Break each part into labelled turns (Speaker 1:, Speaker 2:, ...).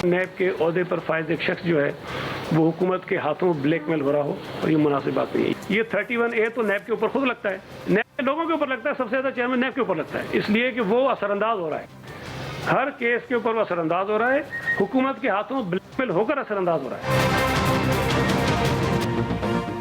Speaker 1: नैब के ओहदे पर फायज एक शख्स जो है वो हुकूमत के हाथों ब्लैकमेल हो रहा हो, और ये मुनासिब बात नहीं है। ये 31A तो नैब के ऊपर खुद लगता है, नैब के लोगों के ऊपर लगता है, सबसे ज्यादा चेयरमैन नैब के ऊपर लगता है, इसलिए कि वो असरअंदाज हो रहा है। हर केस के ऊपर वो असरअंदाज हो रहा है, हुकूमत के हाथों ब्लैकमेल होकर असरअंदाज हो रहा है।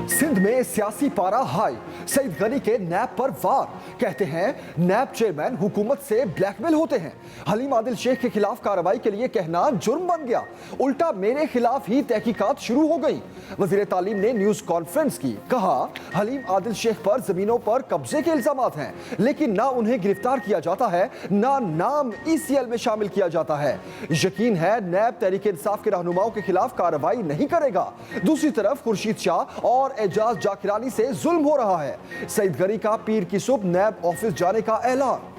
Speaker 2: सिंध में सियासी पारा हाई, सईद गनी के नैब पर वार। कहते हैं नैब चेयरमैन हुकूमत से ब्लैकमेल होते हैं। हलीम आदिल शेख के खिलाफ कार्रवाई के लिए कहना जुर्म बन गया, उल्टा मेरे खिलाफ ही तहकीकात शुरू हो गई। वजीर तालीम ने न्यूज कॉन्फ्रेंस की, कहा हलीम आदिल शेख पर जमीनों पर कब्जे के इल्जामात हैं, लेकिन ना उन्हें गिरफ्तार किया जाता है, ना नाम ECL में शामिल किया जाता है। यकीन है नैब तहरीक इंसाफ के रहनुमाओं के खिलाफ कार्रवाई नहीं करेगा। दूसरी तरफ खुर्शीद शाह और एजाज जाकिरानी से जुल्म हो रहा है। सईद गनी का पीर की सुबह नैब ऑफिस जाने का ऐलान।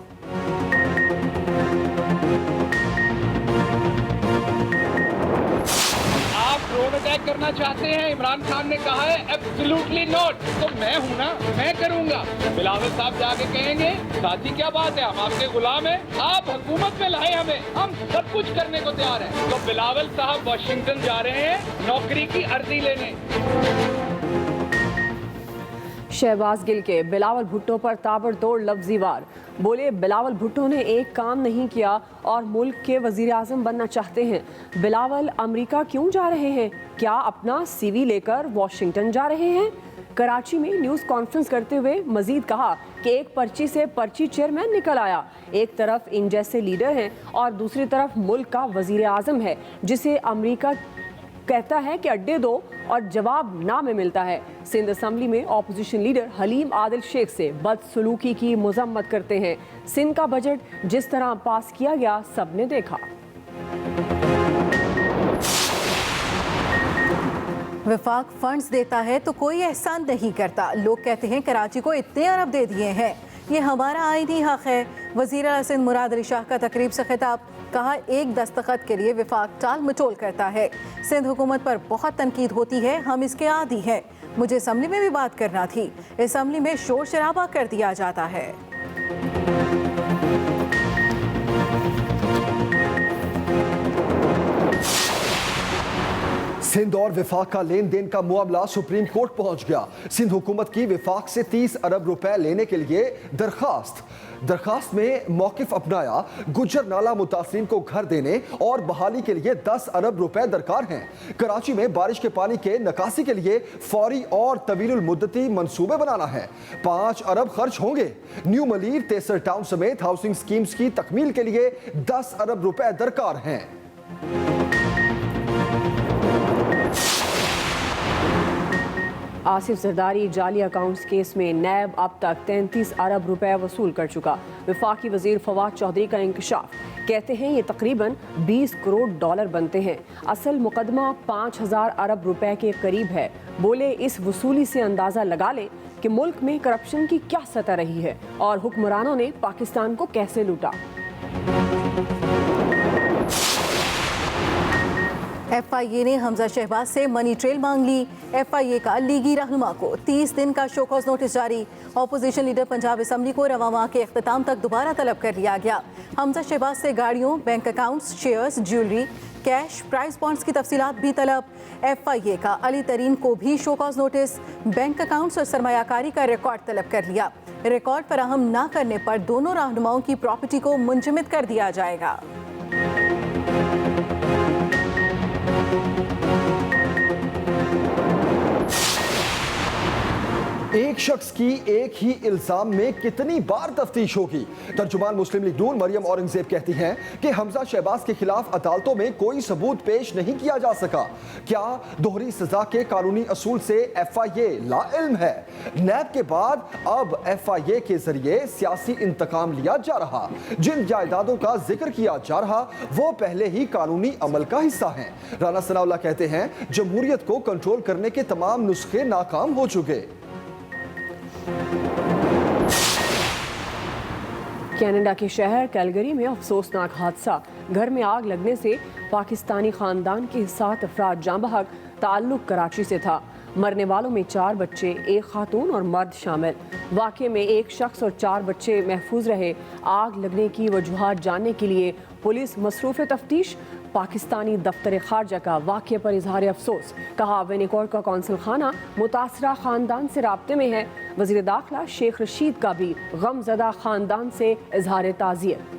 Speaker 3: ड्रोन अटैक करना चाहते हैं, इमरान खान ने कहा है एब्सोल्युटली नॉट। तो मैं हूं ना, मैं करूंगा। बिलावल साहब जाके कहेंगे साथी क्या बात है, हम आपके गुलाम हैं, आप हुकूमत में लाए हमें, हम सब कुछ करने को तैयार हैं। तो बिलावल साहब वाशिंगटन जा रहे हैं नौकरी की अर्जी लेने।
Speaker 4: शहबाज गिल के बिलावल भुट्टो पर ताबड़तोड़ लफ्जी वार। बोले बिलावल भुट्टो ने एक काम नहीं किया और मुल्क के वजीर आजम बनना चाहते हैं। बिलावल अमेरिका क्यों जा रहे हैं? क्या अपना CV लेकर वॉशिंगटन जा रहे हैं? कराची में न्यूज़ कॉन्फ्रेंस करते हुए मजीद कहा कि एक पर्ची से पर्ची चेयरमैन निकल आया। एक तरफ इन जैसे लीडर हैं और दूसरी तरफ मुल्क का वजीर आजम है जिसे अमेरिका कहता है कि अड्डे दो और जवाब ना में मिलता है। सिंध असम्बली में ऑपोजिशन लीडर हलीम आदिल शेख से बदसलूकी की मजम्मत करते हैं। सिंध का बजट जिस तरह पास किया गया सबने देखा।
Speaker 5: वफाक फंड्स देता है तो कोई एहसान नहीं करता। लोग कहते हैं कराची को इतने अरब दे दिए हैं, ये हमारा आईनी हक है। वज़ीर आला सिंध मुराद अली शाह का तकरीब से खिताब, कहा एक दस्तखत के लिए वफाक टाल मटोल करता है। सिंध हुकूमत पर बहुत तनकीद होती है, हम इसके आदी हैं। मुझे असम्बली में भी बात करना थी, असम्बली में शोर शराबा कर दिया जाता है।
Speaker 2: सिंध और विफाक का लेन देन का मामला सुप्रीम कोर्ट पहुंच गया। सिंध हुकूमत की विफाक से 30 अरब रुपए लेने के लिए दरखास्त में मौकिफ अपनाया। गुज्जर नाला मुतासरीन को घर देने और बहाली के लिए 10 अरब रुपए दरकार हैं। कराची में बारिश के पानी के निकासी के लिए फौरी और तवीलुल मुद्दती मंसूबे बनाना है। 5 अरब खर्च होंगे। न्यू मलीर, तेसर टाउन समेत हाउसिंग स्कीम्स की तकमील के लिए 10 अरब रुपए दरकार हैं।
Speaker 4: आसिफ जरदारी जाली अकाउंट्स केस में नैब अब तक 33 अरब रुपए वसूल कर चुका। वफाकी वजीर फवाद चौधरी का इंकशाफ, कहते हैं ये तकरीबन 20 करोड़ डॉलर बनते हैं। असल मुकदमा 5000 अरब रुपए के करीब है। बोले इस वसूली से अंदाज़ा लगा लें कि मुल्क में करप्शन की क्या सतह रही है और हुक्मरानों ने पाकिस्तान को कैसे लूटा।
Speaker 5: FIA ने हमजा शहबाज से मनी ट्रेल मांग ली। FIA का लीगी रहनुमा को 30 दिन का शोकॉज नोटिस जारी। ऑपोजिशन लीडर पंजाब असम्बली को रवां माह के अख्ताम तक दोबारा तलब कर लिया गया। हमजा शहबाज से गाड़ियों, bank accounts, shares, jewellery, cash, price bonds की तफसीलात भी तलब। FIA का अली तरीन को भी शोकॉज नोटिस, बैंक अकाउंट्स और सरमायाकारी का रिकॉर्ड तलब कर लिया। रिकॉर्ड फराहम न करने पर दोनों रहनुमाओं की प्रॉपर्टी को मुंजमद कर दिया जाएगा।
Speaker 2: एक शख्स की एक ही इल्जाम में कितनी बार तफ्तीश होगी? तर्जुमान मुस्लिम लीग नून मरियम औरंगजेब कहती हैं कि हमजा शहबाज के खिलाफ अदालतों में कोई सबूत पेश नहीं किया जा सका। क्या दोहरी सजा के कानूनी असूल से FIA लाइल्म है? नैब के बाद अब FIA के जरिए सियासी इंतकाम लिया जा रहा। जिन जायदादों का जिक्र किया जा रहा वो पहले ही कानूनी अमल का हिस्सा हैं। राना सनाउल्लाह कहते हैं जमहूरियत को कंट्रोल करने के तमाम नुस्खे नाकाम हो चुके।
Speaker 4: कनाडा के शहर कैलगरी में अफसोसनाक हादसा। घर में आग लगने से पाकिस्तानी खानदान के 7 अफराद जाँ बहक। ताल्लुक कराची से था। मरने वालों में 4 बच्चे, 1 खातून और मर्द शामिल। वाक़े में 1 शख्स और 4 बच्चे महफूज रहे। आग लगने की वजूहात जानने के लिए पुलिस मसरूफ़ तफ्तीश। पाकिस्तानी दफ्तर खारजा का वाक़े पर इजहार अफसोस। कहा वेनिकोट का कौंसल खाना मुतासरा ख़ानदान से राब्ते में है। वज़ीर दाखिला शेख रशीद का भी गमज़दा ख़ानदान से इजहार ताज़ियत।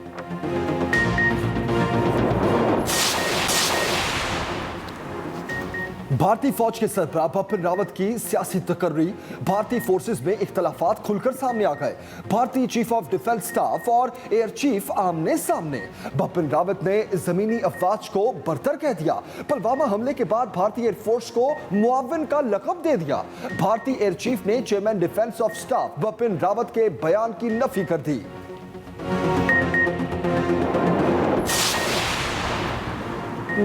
Speaker 2: भारतीय फौज के सरबराह बिपिन रावत की सियासी तकर्री। भारतीय फोर्सेस में इख्तलाफात खुलकर सामने आ गए। भारतीय चीफ ऑफ डिफेंस स्टाफ और एयर चीफ आमने सामने। बिपिन रावत ने जमीनी अफवाज को बरतर कह दिया। पुलवामा हमले के बाद भारतीय एयरफोर्स को मुआविन का लक़ब दे दिया। भारतीय एयर चीफ ने chairman defence of staff Bipin Rawat के बयान की नफी कर दी।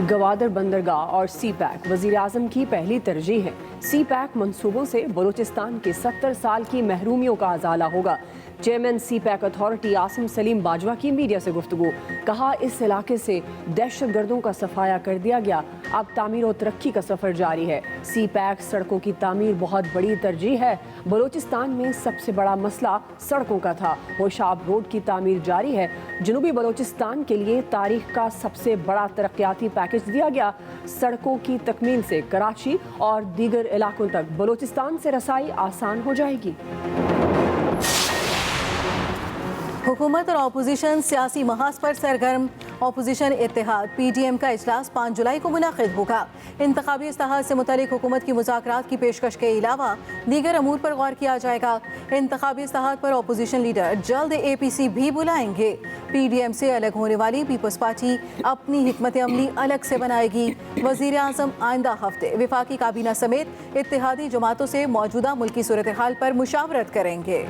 Speaker 4: गवादर बंदरगाह और सी पैक वज़ीर आज़म की पहली तरजीह है। सी पैक मंसूबों से बलूचिस्तान के 70 साल की महरूमियों का अजाला होगा। Chairman C pack authority Asim Salim Bajwa की मीडिया से गुफ्तगू। कहा इस इलाके से दहशतगर्दों का सफाया कर दिया गया, अब तामीर और तरक्की का सफ़र जारी है। सी पैक सड़कों की तामीर बहुत बड़ी तरजीह है। बलूचिस्तान में सबसे बड़ा मसला सड़कों का था। होशाब रोड की तामीर जारी है। जनूबी बलूचिस्तान के लिए तारीख का सबसे बड़ा तरक्याती पैकेज दिया गया। सड़कों की तकमील से कराची और दीगर इलाकों तक बलूचिस्तान से रसाई आसान हो जाएगी।
Speaker 5: हुकूमत और अपोजिशन सियासी महाज पर सरगर्म। अपोजिशन इत्तेहाद PDM का इजलास 5 जुलाई को मुनाकिद होगा। इंतखाबी इस्लाहात से मुतालिक हुकूमत की मुज़ाकरात की पेशकश के अलावा दीगर अमूर पर गौर किया जाएगा। इंतखाबी इस्लाहात पर अपोजिशन लीडर जल्द APC भी बुलाएंगे। PDM से अलग होने वाली पीपल्स पार्टी अपनी हिकमत अमली अलग से बनाएगी। वज़ीर आज़म आइंदा हफ्ते विफाकी काबीना समेत इत्तेहादी जमातों से मौजूदा मुल्की सूरत हाल पर मुशावरत करेंगे।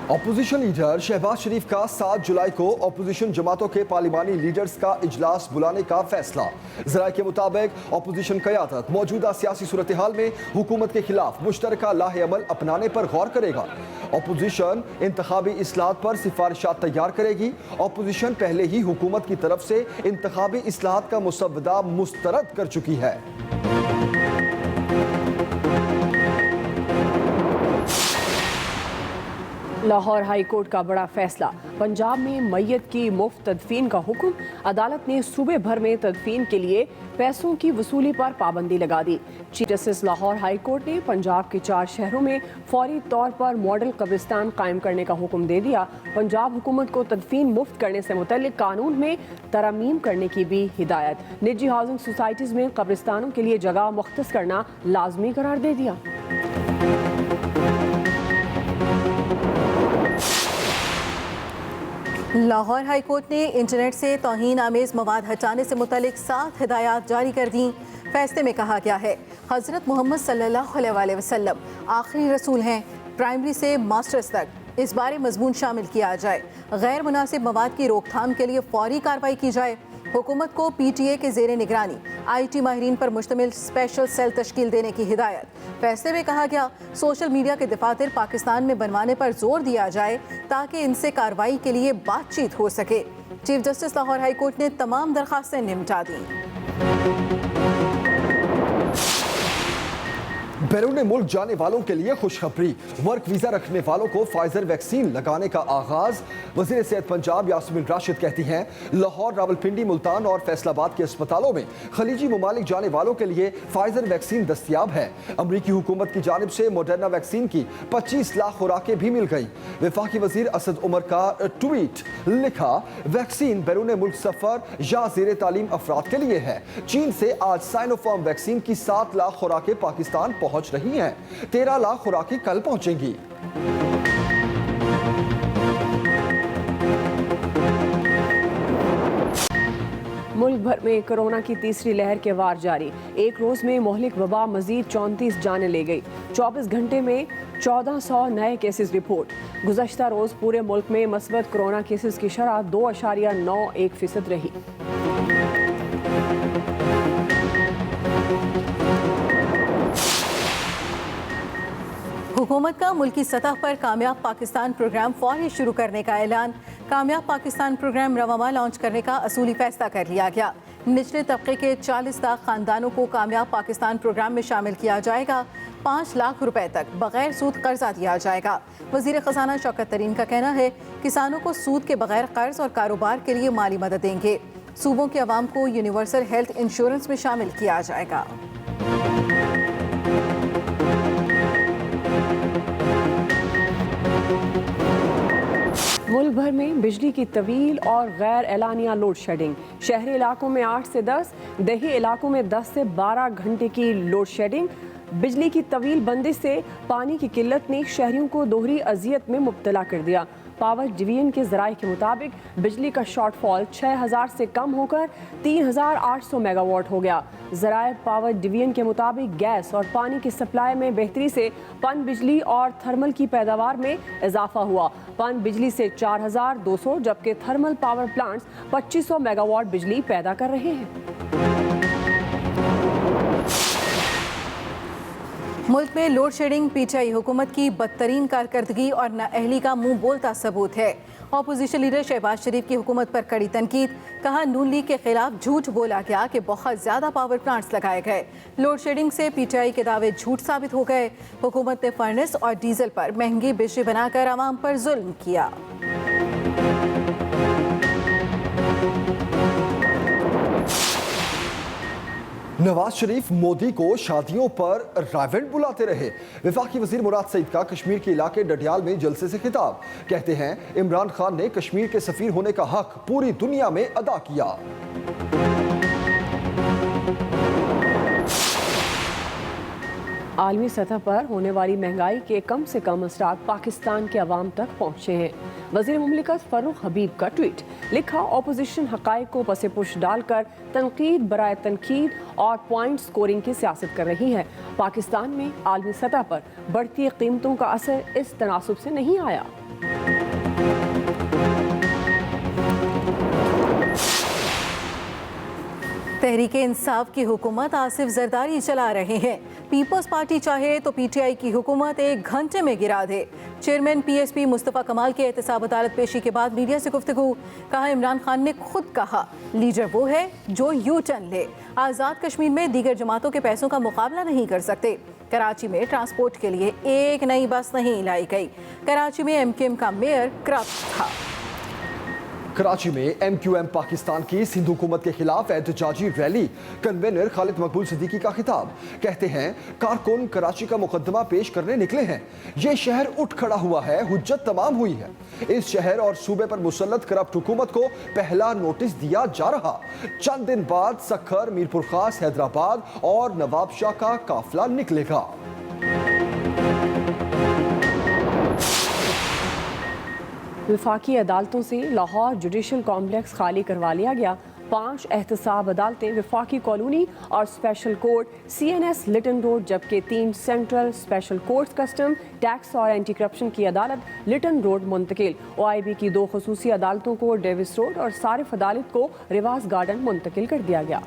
Speaker 2: अपोजिशन लीडर शहबाज शरीफ का 7 जुलाई को अपोजिशन जमातों के पार्लिमानी लीडर्स का इजलास बुलाने का फैसला। ज़राए के मुताबिक अपोजिशन क़यादत मौजूदा सियासी सूरत हाल में हुकूमत के खिलाफ मुश्तरका लाहे अमल अपनाने पर गौर करेगा। अपोजिशन इंतखाबी इस्लाहात पर सिफारिशात तैयार करेगी। अपोजिशन पहले ही हुकूमत की तरफ से इंतखाबी इस्लाहात का मुसव्वदा मुस्तरद कर चुकी है।
Speaker 4: लाहौर हाई कोर्ट का बड़ा फैसला। पंजाब में मैयत की मुफ्त तदफीन का हुक्म। अदालत ने सूबे भर में तदफीन के लिए पैसों की वसूली पर पाबंदी लगा दी। Chief justice Lahore high court ने पंजाब के 4 शहरों में फौरी तौर पर मॉडल कब्रिस्तान कायम करने का हुक्म दे दिया। पंजाब हुकूमत को तदफीन मुफ्त करने से मुतल्लिक कानून में तरमीम करने की भी हिदायत। निजी हाउसिंग सोसाइटीज़ में कब्रिस्तानों के लिए जगह मुख्तस करना लाजमी करार दे दिया।
Speaker 5: लाहौर हाई कोर्ट ने इंटरनेट से तौहीन आमेज़ मवाद हटाने से मुतल्लिक 7 हिदायत जारी कर दी। फैसले में कहा गया है हज़रत मोहम्मद सल्लल्लाहु अलैहि वसल्लम आखिरी रसूल हैं। प्राइमरी से मास्टर्स तक इस बारे मजमून शामिल किया जाए। गैर मुनासिब मवाद की रोकथाम के लिए फौरी कार्रवाई की जाए। हुकूमत को PTA के ज़ेरे निगरानी IT माहिरीन पर मुश्तमिल स्पेशल सेल तश्कील देने की हिदायत। फैसले में कहा गया सोशल मीडिया के दफातर पाकिस्तान में बनवाने पर जोर दिया जाए ताकि इनसे कार्रवाई के लिए बातचीत हो सके। Chief justice Lahore high court ने तमाम दरखास्तें निपटा दी।
Speaker 2: बैरून मुल्क जाने वालों के लिए खुशखबरी। वर्क वीजा रखने वालों को फाइजर वैक्सीन लगाने का आगाज। वज़ीर सेहत पंजाब यास्मीन राशिद कहती हैं लाहौर, रावलपिंडी, मुल्तान और फैसलाबाद के अस्पतालों में खलीजी ममालिक जाने वालों के लिए फाइजर वैक्सीन दस्तियाब है। अमरीकी हुकूमत की जानिब से मॉडर्ना वैक्सीन की 25 लाख खुराकें भी मिल गई। वफाकी वजीर असद उमर का ट्वीट लिखा, वैक्सीन बैरून मुल्क सफर या ज़ेरे तालीम अफराद के लिए है। चीन से आज साइनोफार्म वैक्सीन की 7 लाख खुराकें पाकिस्तान पहुंच रही हैं। 13 लाख खुराकें कल पहुंचेंगी।
Speaker 4: मुल्क भर में कोरोना की तीसरी लहर के वार जारी। एक रोज में मोहलिक वबा मजीद 34 जानें ले गई। 24 घंटे में 1400 नए केसेस रिपोर्ट। गुज़श्ता रोज पूरे मुल्क में मस्बत कोरोना केसेस की शरह 2.91% रही।
Speaker 5: हुकूमत का मुल्की सतह पर कामयाब पाकिस्तान प्रोग्राम फौरी शुरू करने का ऐलान। कामयाब पाकिस्तान प्रोग्राम रवामा लॉन्च करने का असूली फैसला कर लिया गया। निचले तबके के 40 लाख खानदानों को कामयाब पाकिस्तान प्रोग्राम में शामिल किया जाएगा। 5 लाख रुपए तक बगैर सूद कर्जा दिया जाएगा। वजीर खजाना शौकत तरीन का कहना है किसानों को सूद के बगैर कर्ज और कारोबार के लिए माली मदद देंगे। सूबों के अवाम को यूनिवर्सल हेल्थ इंश्योरेंस में शामिल किया जाएगा।
Speaker 4: मुल्क भर में बिजली की तवील और गैर एलानिया लोड शेडिंग। शहरी इलाकों में 8 से 10, देही इलाकों में 10 से 12 घंटे की लोड शेडिंग। बिजली की तवील बंदिश से पानी की किल्लत ने शहरियों को दोहरी अजियत में मुब्तला कर दिया। पावर डिवीजन के जराये के मुताबिक बिजली का शॉर्टफॉल 6000 से कम होकर 3800 मेगावाट हो गया। जराये पावर डिवीजन के मुताबिक गैस और पानी की सप्लाई में बेहतरी से पन बिजली और थर्मल की पैदावार में इजाफा हुआ। पन बिजली से 4200 जबकि थर्मल पावर प्लांट्स 2500 मेगावाट बिजली पैदा कर रहे हैं।
Speaker 5: मुल्क में लोड शेडिंग पीटीआई हुकूमत की बदतरीन कारकर्दगी और नाअहली का मुंह बोलता सबूत है। अपोजिशन लीडर शहबाज शरीफ की हुकूमत पर कड़ी तनकीद। कहा नून लीग के खिलाफ झूठ बोला गया कि बहुत ज्यादा पावर प्लांट्स लगाए गए। लोड शेडिंग से पीटीआई के दावे झूठ साबित हो गए। हुकूमत ने फर्नेस और डीजल पर महंगी बिजली बनाकर आवाम पर जुल्म किया।
Speaker 2: नवाज शरीफ मोदी को शादियों पर रावण बुलाते रहे। वफाकी वजीर मुराद सईद का कश्मीर के इलाके डडियाल में जलसे से खिताब। कहते हैं इमरान खान ने कश्मीर के सफीर होने का हक पूरी दुनिया में अदा किया।
Speaker 4: आलमी सतह पर होने वाली महंगाई के कम से कम असरात पाकिस्तान के अवाम तक पहुँचे हैं। वज़ीर मुमलिकत फ़ारूक हबीब का ट्वीट। लिखा अपोजिशन हक़ाइक़ को पसे पुश डालकर तनकीद बराए तनकीद और पॉइंट स्कोरिंग की सियासत कर रही है। पाकिस्तान में आलमी सतह पर बढ़ती कीमतों का असर इस तनासुब से नहीं आया।
Speaker 5: तहरीक इंसाफ की हुकूमत आसिफ जरदारी चला रहे हैं। पीपल्स पार्टी चाहे तो पीटीआई की हुकूमत 1 घंटे में गिरा दे। चेयरमैन पीएसपी मुस्तफ़ा कमाल के एहतसाब अदालत पेशी के बाद मीडिया से गुफ्तगू। कहा इमरान खान ने खुद कहा लीडर वो है जो यू टर्न ले। आज़ाद कश्मीर में दीगर जमातों के पैसों का मुकाबला नहीं कर सकते। कराची में ट्रांसपोर्ट के लिए एक नई बस नहीं लाई गई। कराची में एमक्यूएम का मेयर करप्ट था।
Speaker 2: कराची में एमक्यूएम पाकिस्तान की सिंध हुकूमत के खिलाफ एहतजाजी रैली। कन्वेनर खालिद मकबूल सिद्दीकी का खिताब। कहते हैं कारकुन कराची का मुकदमा पेश करने निकले हैं। ये शहर उठ खड़ा हुआ है, हुज्जत तमाम हुई है। इस शहर और सूबे पर मुसल्लत करप्ट हुकूमत को पहला नोटिस दिया जा रहा। चंद दिन बाद सखर, मीरपुर खास, हैदराबाद और नवाबशाह का काफिला निकलेगा।
Speaker 4: वफाकी अदालतों से लाहौर जुडिशल कॉम्प्लेक्स खाली करवा लिया गया। 5 एहतसाब अदालतें वफाकी कॉलोनी और special court CNS Litton road, जबकि 3 central special courts custom, tax और एंटी करप्शन की अदालत लिटन रोड मुंतकिल। OIB की 2 खुसूसी अदालतों को डेविस रोड और सारिफ अदालत को रिवाज गार्डन मुंतकिल कर दिया गया।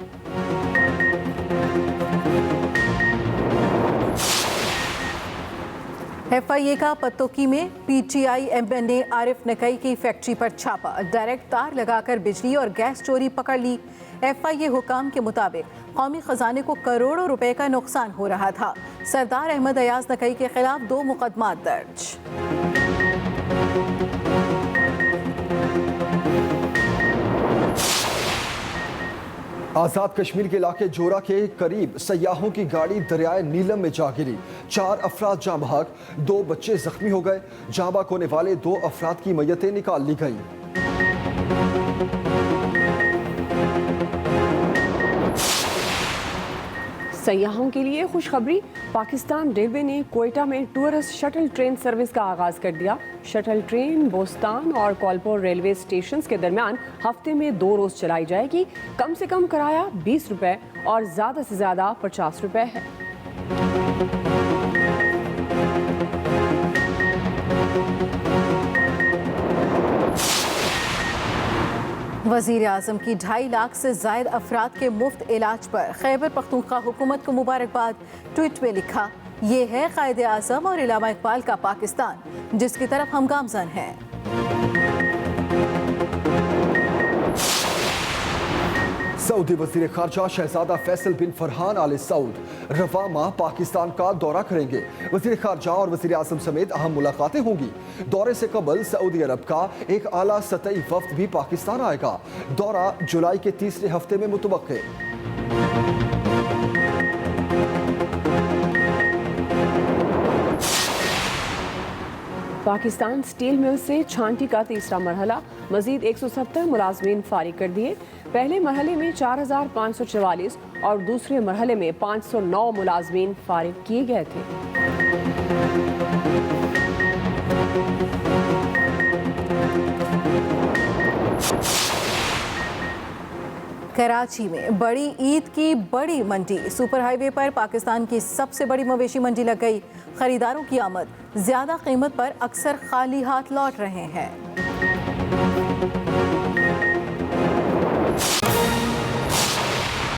Speaker 5: FIA का पत्तोकी में PTI MNA आरिफ नकई की फैक्ट्री पर छापा। डायरेक्ट तार लगाकर बिजली और गैस चोरी पकड़ ली। FIA हुकाम के मुताबिक कौमी खजाने को करोड़ों रुपए का नुकसान हो रहा था। सरदार अहमद अयाज नकई के खिलाफ 2 मुकदमात दर्ज।
Speaker 2: आज़ाद कश्मीर के इलाके जोरा के करीब सयाहों की गाड़ी दरियाए नीलम में जा गिरी। 4 अफराद जाँ बहक, 2 बच्चे जख्मी हो गए। जाँ बहक होने वाले 2 अफराद की मैयतें निकाल ली गईं।
Speaker 4: सयाहों के लिए खुशखबरी। पाकिस्तान रेलवे ने कोयटा में टूरिस्ट शटल ट्रेन सर्विस का आगाज कर दिया। शटल ट्रेन बोस्तान और कौलपुर रेलवे स्टेशन के दरमियान हफ्ते में 2 रोज चलाई जाएगी। कम से कम किराया 20 रुपए और ज़्यादा से ज़्यादा 50 रुपए है।
Speaker 5: वज़ीर आज़म की 2.5 लाख से ज़ायद अफराद के मुफ्त इलाज पर खैबर पख्तूनख्वा हुकूमत को मुबारकबाद। ट्वीट में लिखा ये है कायदे आज़म और इलामा इकबाल का पाकिस्तान जिसकी तरफ हम गामज़न हैं।
Speaker 2: सऊदी वजीर खारजा शहजादा फैसल बिन फरहान आल सऊद रवा माह पाकिस्तान का दौरा करेंगे। वजीर खारजा और वजीर आजम समेत अहम मुलाकातें होंगी। दौरे से कबल सऊदी अरब का एक आला सतही वफ्द भी पाकिस्तान आएगा। दौरा जुलाई के तीसरे हफ्ते में मुतवक्के।
Speaker 4: पाकिस्तान स्टील मिल से छांटी का तीसरा मरहला, मजीद 170 मुलाजमीन फारिग कर दिए। पहले मरहले में 4544 और दूसरे मरहले में 509 मुलाजमीन फारिग किए गए थे।
Speaker 5: कराची में बड़ी ईद की बड़ी मंडी, सुपर हाईवे पर पाकिस्तान की सबसे बड़ी मवेशी मंडी लग गई। खरीदारों की आमद, ज्यादा कीमत पर अक्सर खाली हाथ लौट रहे हैं।